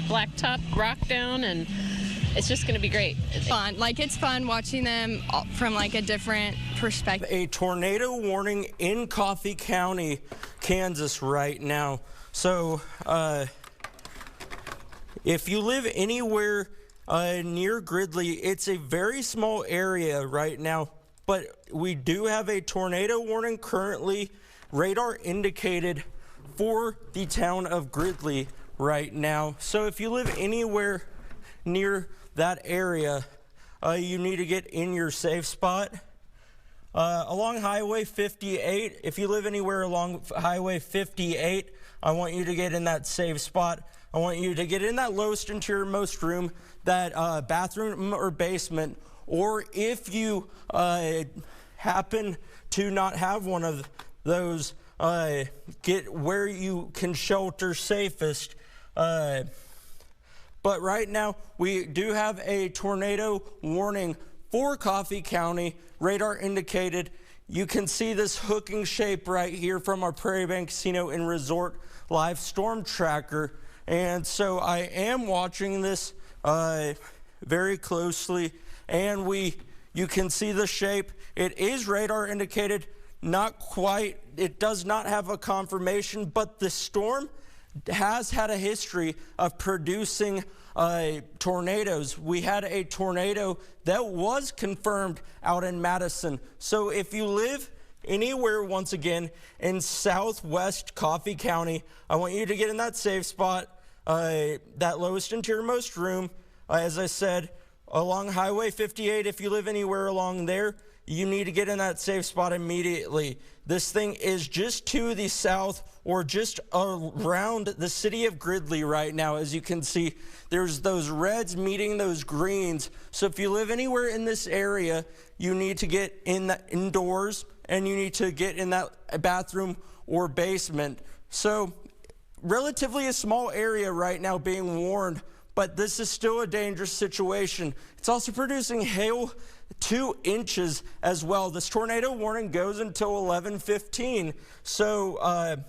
blacktop rock down, and it's just going to be great. Fun. Like, it's fun watching them from like a different perspective. A tornado warning in Coffee County, Kansas right now. So if you live anywhere near Gridley, it's a very small area right now, but we do have a tornado warning currently radar indicated for the town of Gridley right now. So if you live anywhere near that area, you need to get in your safe spot. Along Highway 58, if you live anywhere along Highway 58, I want you to get in that safe spot. I want you to get in that lowest interior-most room, that bathroom or basement, or if you happen to not have one of those, get where you can shelter safest. But right now, we do have a tornado warning for Coffee County, radar indicated. You can see this hooking shape right here from our Prairie Bank Casino and Resort live storm tracker. And so I am watching this very closely, and you can see the shape. It is radar indicated, not quite. It does not have a confirmation, but the storm has had a history of producing tornadoes. We had a tornado that was confirmed out in Madison. So if you live anywhere, once again, in southwest Coffee County, I want you to get in that safe spot, that lowest interior-most room. As I said, along Highway 58, if you live anywhere along there, you need to get in that safe spot immediately. This thing is just to the south or just around the city of Gridley right now. As you can see, there's those reds meeting those greens. So if you live anywhere in this area, you need to get in the indoors, and you need to get in that bathroom or basement. So relatively a small area right now being warned, but this is still a dangerous situation. It's also producing hail 2 inches as well. This tornado warning goes until 11:15. So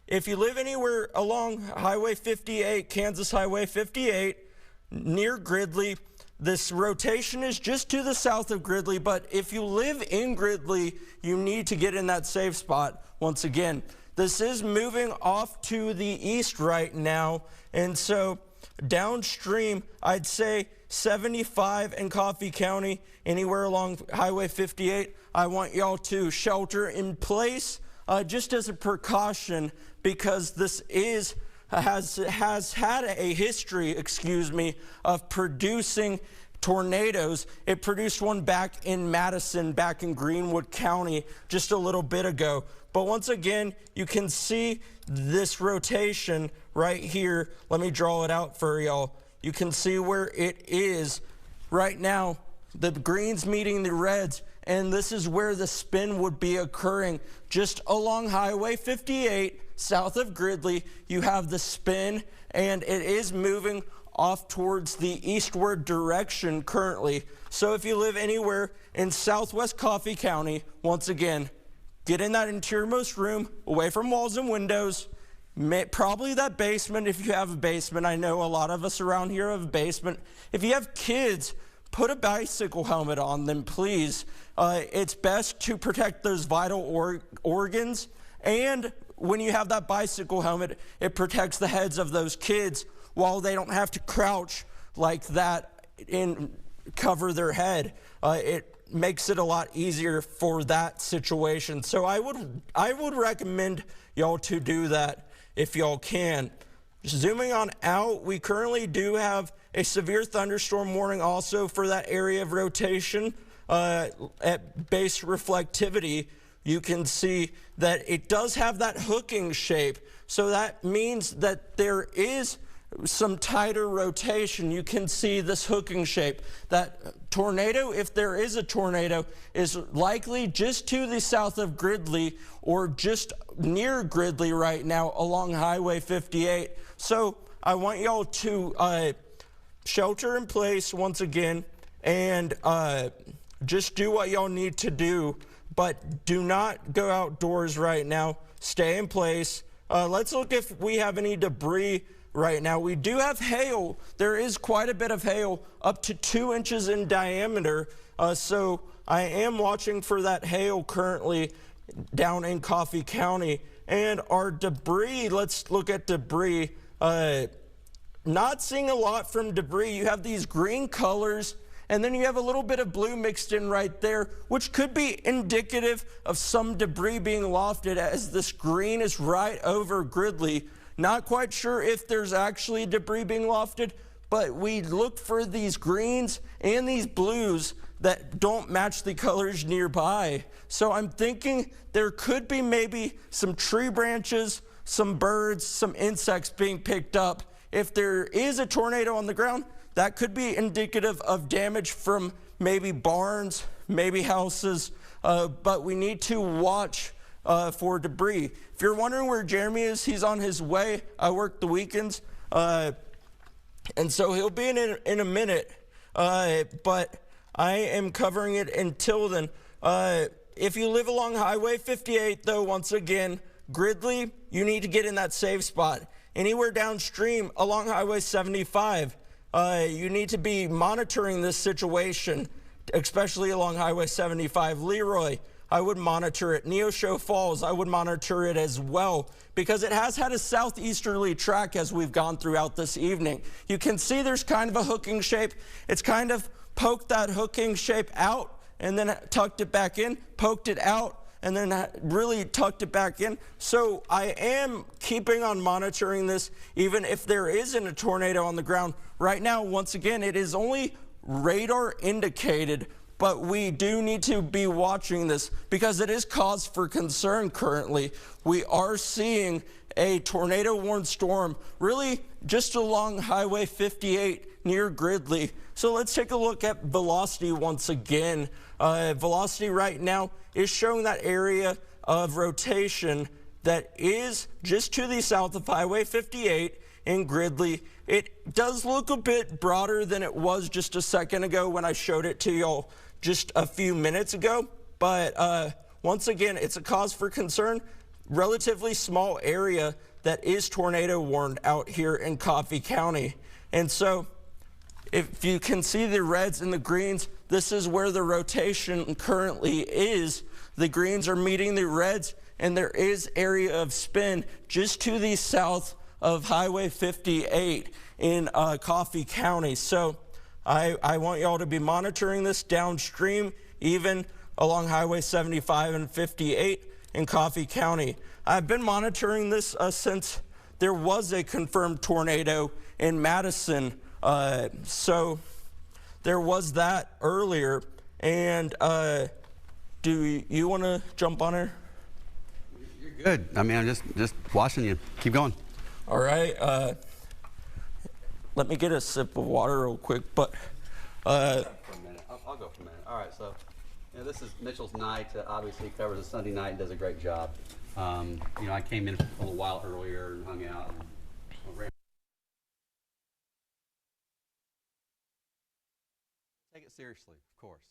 if you live anywhere along Highway 58, Kansas Highway 58, near Gridley, this rotation is just to the south of Gridley, but if you live in Gridley, you need to get in that safe spot once again. This is moving off to the east right now, and so downstream, I'd say 75 in Coffee County, anywhere along Highway 58, I want y'all to shelter in place just as a precaution, because this has had a history, of producing tornadoes. It produced one back in Madison, back in Greenwood County, just a little bit ago. But once again, you can see this rotation right here. Let me draw it out for y'all. You can see where it is right now, the greens meeting the reds, and this is where the spin would be occurring. Just along Highway 58, south of Gridley, you have the spin, and it is moving off towards the eastward direction currently. So if you live anywhere in southwest Coffee County, once again, get in that interior-most room, away from walls and windows, probably that basement if you have a basement. I know a lot of us around here have a basement. If you have kids, put a bicycle helmet on them, please. It's best to protect those vital organs, and when you have that bicycle helmet, it protects the heads of those kids while they don't have to crouch like that and cover their head. It makes it a lot easier for that situation. So I would recommend y'all to do that if y'all can. Zooming on out, we currently do have a severe thunderstorm warning also for that area of rotation at base reflectivity. You can see that it does have that hooking shape. So that means that there is some tighter rotation. You can see this hooking shape. That tornado, if there is a tornado, is likely just to the south of Gridley or just near Gridley right now along Highway 58. So I want y'all to shelter in place once again and just do what y'all need to do, but do not go outdoors right now. Stay in place. Let's look if we have any debris right now. We do have hail. There is quite a bit of hail, up to 2 inches in diameter. So I am watching for that hail currently down in Coffee County. And our debris, let's look at debris. Not seeing a lot from debris. You have these green colors, and then you have a little bit of blue mixed in right there, which could be indicative of some debris being lofted, as this green is right over Gridley. Not quite sure if there's actually debris being lofted, but we look for these greens and these blues that don't match the colors nearby. So I'm thinking there could be maybe some tree branches, some birds, some insects being picked up. If there is a tornado on the ground, that could be indicative of damage from maybe barns, maybe houses, but we need to watch for debris. If you're wondering where Jeremy is, he's on his way. I work the weekends, and so he'll be in a minute, but I am covering it until then. If you live along Highway 58, though, once again, Gridley, you need to get in that safe spot. Anywhere downstream along Highway 75, you need to be monitoring this situation, especially along Highway 75. Leroy, I would monitor it. Neosho Falls, I would monitor it as well, because it has had a southeasterly track as we've gone throughout this evening. You can see there's kind of a hooking shape. It's kind of poked that hooking shape out and then tucked it back in, poked it out, and then really tucked it back in. So I am keeping on monitoring this, even if there isn't a tornado on the ground. Right now, once again, it is only radar indicated, but we do need to be watching this because it is cause for concern currently. We are seeing a tornado-warned storm really just along Highway 58 near Gridley. So let's take a look at velocity once again. Velocity right now is showing that area of rotation that is just to the south of Highway 58 in Gridley. It does look a bit broader than it was just a second ago when I showed it to y'all just a few minutes ago. But once again, it's a cause for concern. Relatively small area that is tornado warned out here in Coffee County. And so if you can see the reds and the greens, this is where the rotation currently is. The greens are meeting the reds, and there is area of spin just to the south of Highway 58 in Coffee County. So I want y'all to be monitoring this downstream, even along Highway 75 and 58 in Coffee County. I've been monitoring this since there was a confirmed tornado in Madison. So there was that earlier. And do you want to jump on her? You're good. I mean, I'm just watching you. Keep going. All right. Let me get a sip of water real quick. But for a minute. I'll go for a minute. All right. So, you know, this is Mitchell's night. Obviously, he covers a Sunday night and does a great job. You know, I came in a little while earlier and hung out. Take it seriously, of course.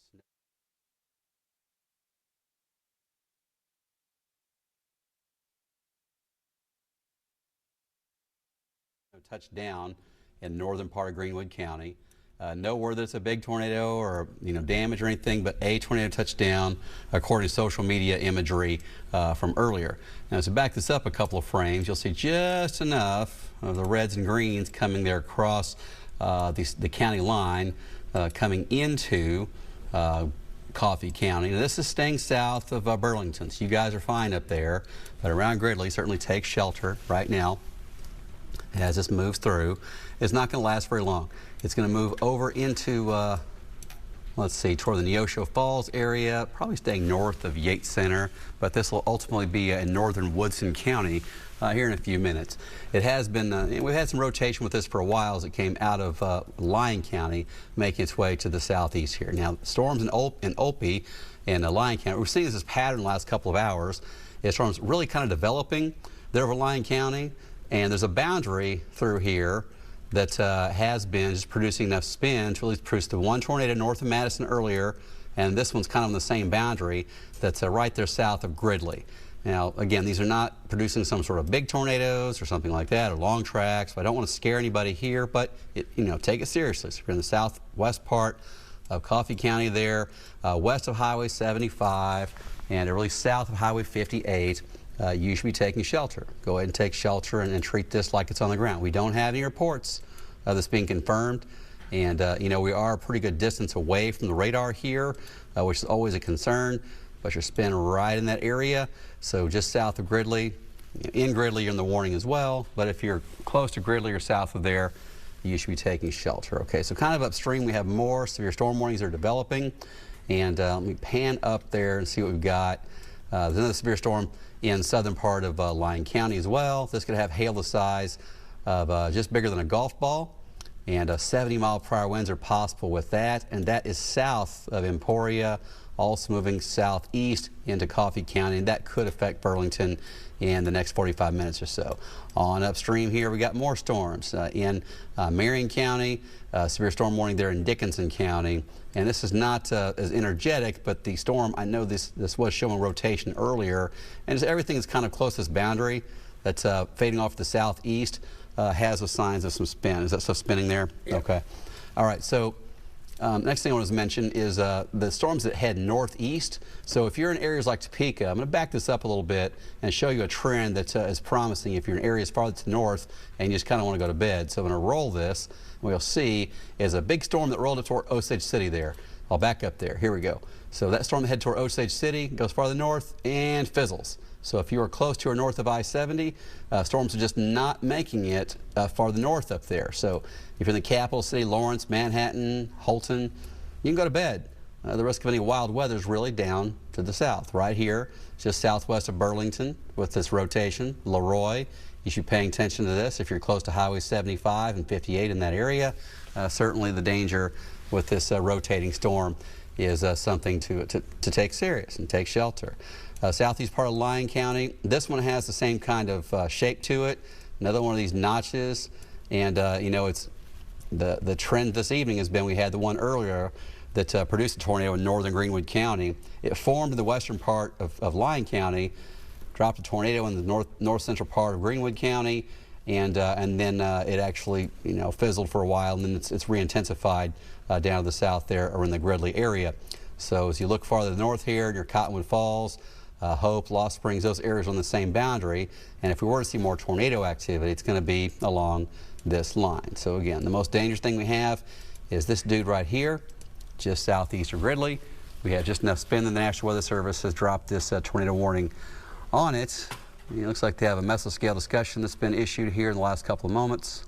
Touched down in northern part of Greenwood County. No word that it's a big tornado or damage or anything, but a tornado touched down according to social media imagery from earlier. Now to back this up a couple of frames, you'll see just enough of the reds and greens coming there across the county line coming into Coffee County. Now, this is staying south of Burlington, so you guys are fine up there, but around Gridley, certainly take shelter right now as this moves through. It's not going to last very long. It's going to move over into, let's see, toward the Neosho Falls area, probably staying north of Yates Center, but this will ultimately be in northern Woodson County here in a few minutes. It has been, we've had some rotation with this for a while as it came out of Lyon County, making its way to the southeast here. Now, storms in Olpe and Lyon County, we've seen this pattern the last couple of hours. Storms really kind of developing there over Lyon County. And there's a boundary through here that has been just producing enough spin to really produce the one tornado north of Madison earlier, and this one's kind of on the same boundary that's right there south of Gridley. Now, again, these are not producing some sort of big tornadoes or something like that, or long tracks. So I don't want to scare anybody here, but take it seriously. So if you're in the southwest part of Coffee County there, west of Highway 75 and really south of Highway 58, you should be taking shelter. Go ahead and take shelter and treat this like it's on the ground. We don't have any reports of this being confirmed, and we are a pretty good distance away from the radar here, which is always a concern. But you're spinning right in that area, so just south of Gridley. In Gridley, you're in the warning as well, but if you're close to Gridley or south of there, you should be taking shelter. Okay, so kind of upstream, we have more severe storm warnings that are developing, and let me pan up there and see what we've got. There's another severe storm in southern part of Lyon County as well. This could have hail the size of just bigger than a golf ball, and 70-mile-per-hour winds are possible with that, and that is south of Emporia, also moving southeast into Coffee County, and that could affect Burlington in the next 45 minutes or so. On upstream here, we got more storms in Marion County, severe storm warning there in Dickinson County, and this is not as energetic, but the storm, I know this was showing rotation earlier, and everything is kind of close to this boundary that's fading off to the southeast, has the signs of some spin. Is that stuff spinning there? Yeah. Okay. All right, so next thing I want to mention is the storms that head northeast. So if you're in areas like Topeka, I'm going to back this up a little bit and show you a trend that is promising if you're in areas farther to the north and you just kind of want to go to bed. So I'm going to roll this. What you'll see is a big storm that rolled up toward Osage City there. I'll back up there. Here we go. So that storm that head toward Osage City goes farther north and fizzles. So if you are close to or north of I-70, storms are just not making it farther north up there. So if you're in the capital city, Lawrence, Manhattan, Holton, you can go to bed. The risk of any wild weather is really down to the south. Right here, just southwest of Burlington with this rotation. Leroy, you should be paying attention to this. If you're close to Highway 75 and 58 in that area, certainly the danger with this rotating storm is something to take serious and take shelter. Southeast part of Lyon County, this one has the same kind of shape to it. Another one of these notches, and it's the trend this evening has been, we had the one earlier that produced a tornado in northern Greenwood County. It formed in the western part of Lyon County, dropped a tornado in the north central part of Greenwood County, and then it actually fizzled for a while, and then it's re-intensified down to the south there or in the Gridley area. So as you look farther north here near Cottonwood Falls, Hope, Lost Springs, those areas on the same boundary, and if we were to see more tornado activity, it's going to be along this line. So again, the most dangerous thing we have is this dude right here, just southeast of Gridley. We have just enough spin that the National Weather Service has dropped this tornado warning on it. It looks like they have a mesoscale discussion that's been issued here in the last couple of moments.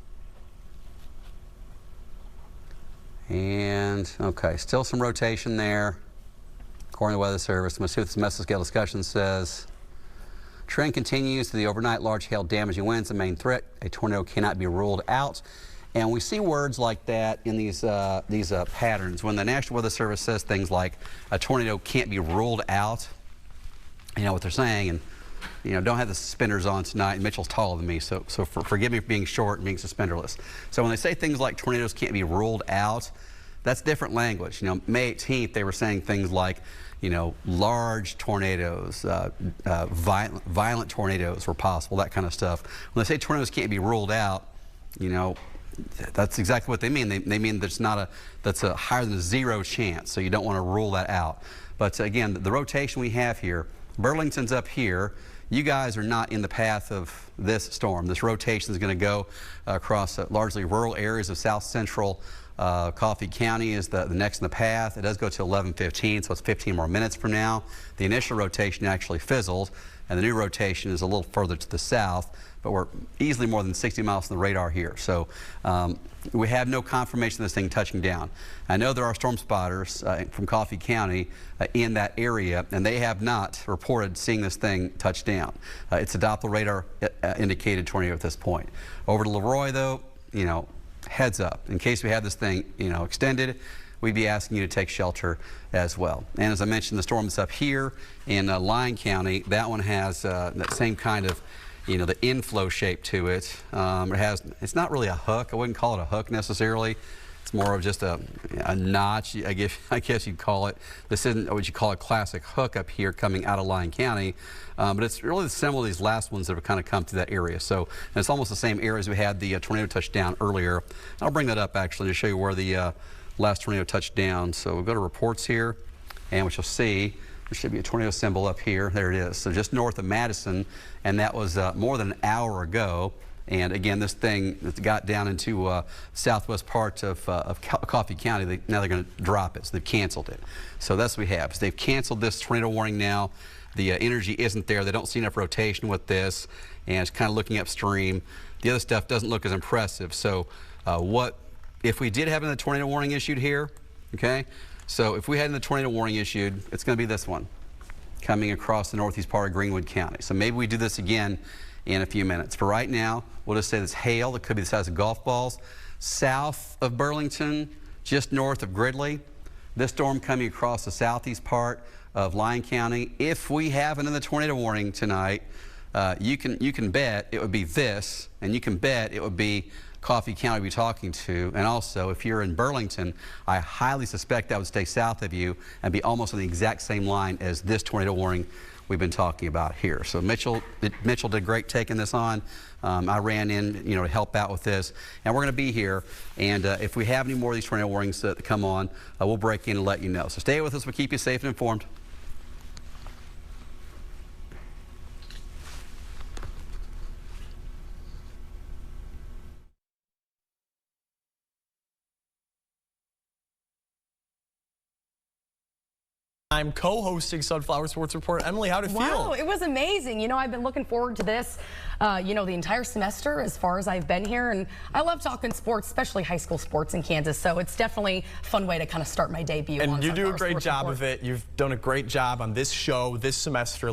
And okay, still some rotation there. According to the Weather Service, I'm going to see what this mesoscale discussion says. Trend continues to the overnight. Large hail damaging winds, the main threat. A tornado cannot be ruled out. And we see words like that in these patterns. When the National Weather Service says things like a tornado can't be ruled out, you know what they're saying. And don't have the suspenders on tonight. Mitchell's taller than me, so forgive me for being short and being suspenderless. So when they say things like tornadoes can't be ruled out, that's different language. May 18th, they were saying things like, large tornadoes, violent tornadoes were possible, that kind of stuff. When they say tornadoes can't be ruled out, that's exactly what they mean. They mean that's a higher than a 0 chance, so you don't want to rule that out. But again, the rotation we have here, Burlington's up here. You guys are not in the path of this storm. This rotation is going to go across largely rural areas of south central Coffee County is the next in the path. It does go to 11:15, so it's 15 more minutes from now. The initial rotation actually fizzled, and the new rotation is a little further to the south, but we're easily more than 60 miles from the radar here. So we have no confirmation of this thing touching down. I know there are storm spotters from Coffee County in that area, and they have not reported seeing this thing touch down. It's a Doppler radar indicated tornado at this point. Over to Leroy, though, heads up. In case we have this thing, extended, we'd be asking you to take shelter as well. And as I mentioned, the storm that's up here in Lyon County, that one has that same kind of, the inflow shape to it. It's not really a hook. I wouldn't call it a hook necessarily. It's more of just a notch, I guess you'd call it. This isn't what you call a classic hook up here coming out of Lyon County, but it's really similar to these last ones that have kind of come through that area. So and it's almost the same area as we had the tornado touchdown earlier. I'll bring that up actually to show you where the last tornado touched down. So we'll go to reports here, and what you'll see, there should be a tornado symbol up here. There it is. So just north of Madison, and that was more than an hour ago. And again, this thing that got down into southwest part of Coffee County, now they're going to drop it. So they've canceled it. So that's what we have. So they've canceled this tornado warning now. The energy isn't there. They don't see enough rotation with this, and it's kind of looking upstream. The other stuff doesn't look as impressive. So what if we did have a tornado warning issued here? Okay. So if we had a tornado warning issued, it's going to be this one coming across the northeast part of Greenwood County. So maybe we do this again in a few minutes. For right now, we'll just say this hail that could be the size of golf balls south of Burlington, just north of Gridley. This storm coming across the southeast part of Lyon County. If we have another tornado warning tonight, you can bet it would be this, and you can bet it would be Coffee County we're talking to. And also, if you're in Burlington, I highly suspect that would stay south of you and be almost on the exact same line as this tornado warning we've been talking about here. So Mitchell did great taking this on. I ran in, to help out with this, and we're going to be here. And if we have any more of these tornado warnings that come on, we'll break in and let you know. So stay with us. We'll keep you safe and informed. I'm co-hosting Sunflower Sports Report. Emily, how'd it feel? Wow, it was amazing. I've been looking forward to this, the entire semester as far as I've been here. And I love talking sports, especially high school sports in Kansas. So it's definitely a fun way to kind of start my debut. And you do a great Sports job Report. of it. You've done a great job on this show this semester.